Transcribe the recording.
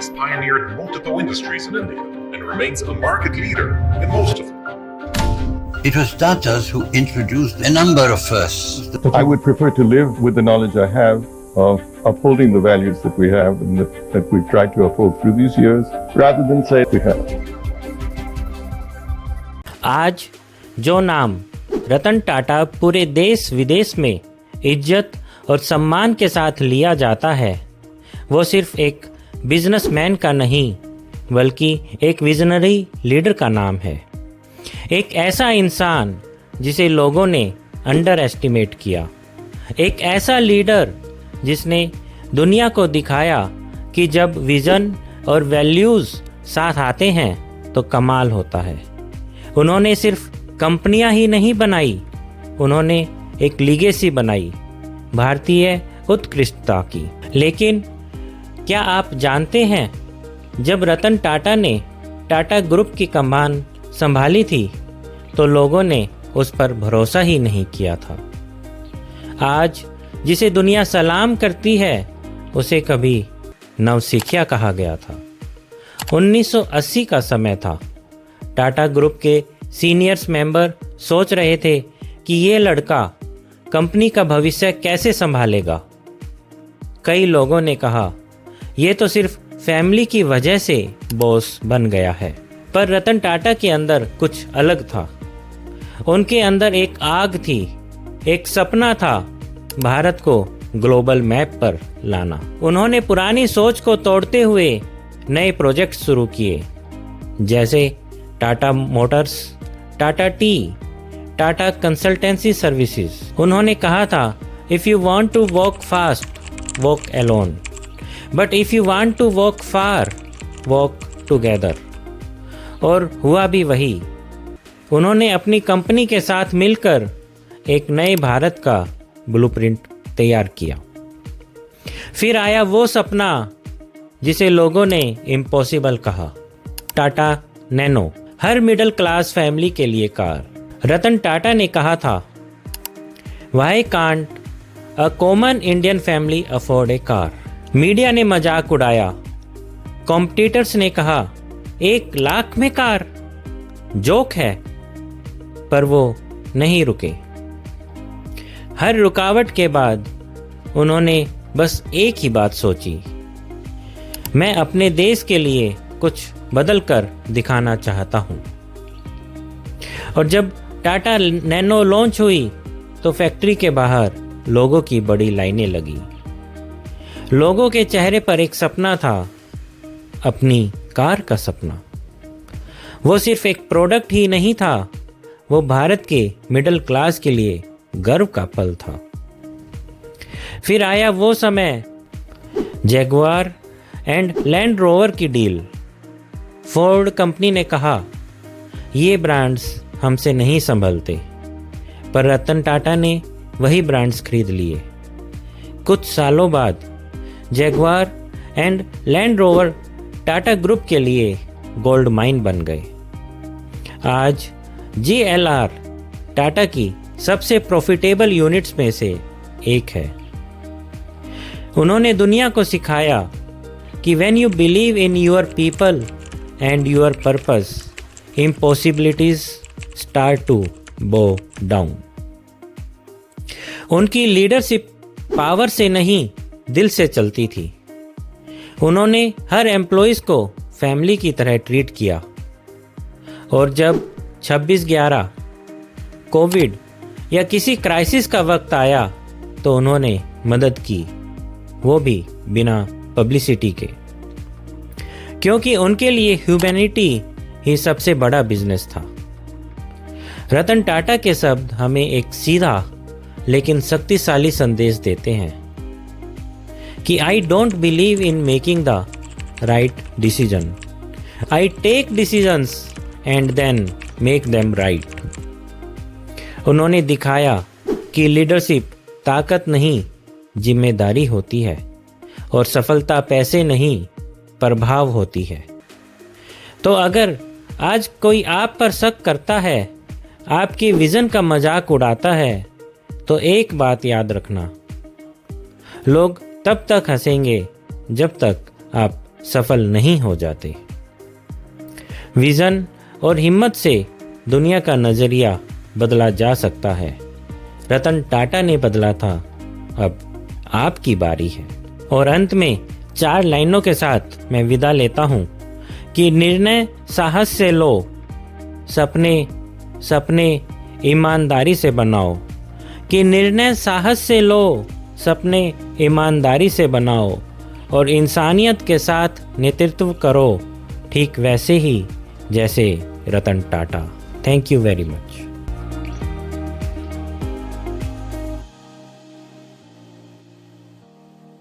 has pioneered multiple industries in India and remains a market leader in most of them. It was Tatas who introduced a number of firsts. I would prefer to live with the knowledge I have of upholding the values that we have and that we've tried to uphold through these years, rather than say we have. आज जो नाम रतन टाटा पूरे देश विदेश में इज्जत और सम्मान के साथ लिया जाता है, वो सिर्फ एक बिजनेसमैन का नहीं बल्कि एक विजनरी लीडर का नाम है। एक ऐसा इंसान जिसे लोगों ने अंडर एस्टिमेट किया, एक ऐसा लीडर जिसने दुनिया को दिखाया कि जब विज़न और वैल्यूज़ साथ आते हैं तो कमाल होता है। उन्होंने सिर्फ कंपनियां ही नहीं बनाई, उन्होंने एक लीगेसी बनाई भारतीय उत्कृष्टता की। लेकिन क्या आप जानते हैं, जब रतन टाटा ने टाटा ग्रुप की कमान संभाली थी तो लोगों ने उस पर भरोसा ही नहीं किया था। आज जिसे दुनिया सलाम करती है उसे कभी नवसिखिया कहा गया था। 1980 का समय था। टाटा ग्रुप के सीनियर्स मेंबर सोच रहे थे कि ये लड़का कंपनी का भविष्य कैसे संभालेगा। कई लोगों ने कहा ये तो सिर्फ फैमिली की वजह से बॉस बन गया है, पर रतन टाटा के अंदर कुछ अलग था। उनके अंदर एक आग थी, एक सपना था भारत को ग्लोबल मैप पर लाना। उन्होंने पुरानी सोच को तोड़ते हुए नए प्रोजेक्ट शुरू किए, जैसे Tata Motors, Tata Tea, Tata Consultancy Services. उन्होंने कहा था, if you want to walk fast walk alone, but if you want to walk far walk together. और हुआ भी वही। उन्होंने अपनी कंपनी के साथ मिलकर एक नए भारत का ब्लूप्रिंट तैयार किया। फिर आया वो सपना जिसे लोगों ने इम्पॉसिबल कहा, टाटा नैनो, हर मिडिल क्लास फैमिली के लिए कार। रतन टाटा ने कहा था, why can't a common Indian family afford A car. Media ने मजाक उड़ाया, कॉम्पिटिटर्स ने कहा 1 लाख में कार, जोक है। पर वो नहीं रुके। हर रुकावट के बाद उन्होंने बस एक ही बात सोची, मैं अपने देश के लिए कुछ बदल कर दिखाना चाहता हूँ। और जब टाटा नैनो लॉन्च हुई तो फैक्ट्री के बाहर लोगों की बड़ी लाइनें लगी। लोगों के चेहरे पर एक सपना था, अपनी कार का सपना। वो सिर्फ एक प्रोडक्ट ही नहीं था, वो भारत के मिडिल क्लास के लिए गर्व का पल था। फिर आया वो समय, जैगुआर एंड लैंड रोवर की डील। फोर्ड कंपनी ने कहा, ये ब्रांड्स हमसे नहीं संभलते, पर रतन टाटा ने वही ब्रांड्स खरीद लिए। कुछ सालों बाद Jaguar and land rover Tata group के लिए गोल्ड माइन बन गए। आज JLR टाटा की सबसे प्रॉफिटेबल यूनिट्स में से एक है। उन्होंने दुनिया को सिखाया कि when you believe in your people and your purpose, impossibilities start to bow down. उनकी लीडरशिप पावर से नहीं, दिल से चलती थी। उन्होंने हर एम्प्लॉइज को फैमिली की तरह ट्रीट किया। और जब 26/11, कोविड या किसी क्राइसिस का वक्त आया तो उन्होंने मदद की, वो भी बिना पब्लिसिटी के, क्योंकि उनके लिए ह्यूमैनिटी ही सबसे बड़ा बिजनेस था। रतन टाटा के शब्द हमें एक सीधा लेकिन शक्तिशाली संदेश देते हैं कि I don't believe in making the right decision, I take decisions and then make them right. उन्होंने दिखाया कि लीडरशिप ताकत नहीं, जिम्मेदारी होती है, और सफलता पैसे नहीं, प्रभाव होती है। तो अगर आज कोई आप पर शक करता है, आपकी विजन का मजाक उड़ाता है, तो एक बात याद रखना, लोग तब तक हंसेंगे जब तक आप सफल नहीं हो जाते। विजन और हिम्मत से दुनिया का नजरिया बदला जा सकता है। रतन टाटा ने बदला था, अब आपकी बारी है। और अंत में 4 लाइनों के साथ मैं विदा लेता हूं कि निर्णय साहस से लो, सपने ईमानदारी से बनाओ। कि निर्णय साहस से लो, सपने ईमानदारी से बनाओ और इंसानियत के साथ नेतृत्व करो, ठीक वैसे ही जैसे Ratan Tata. Thank you very much.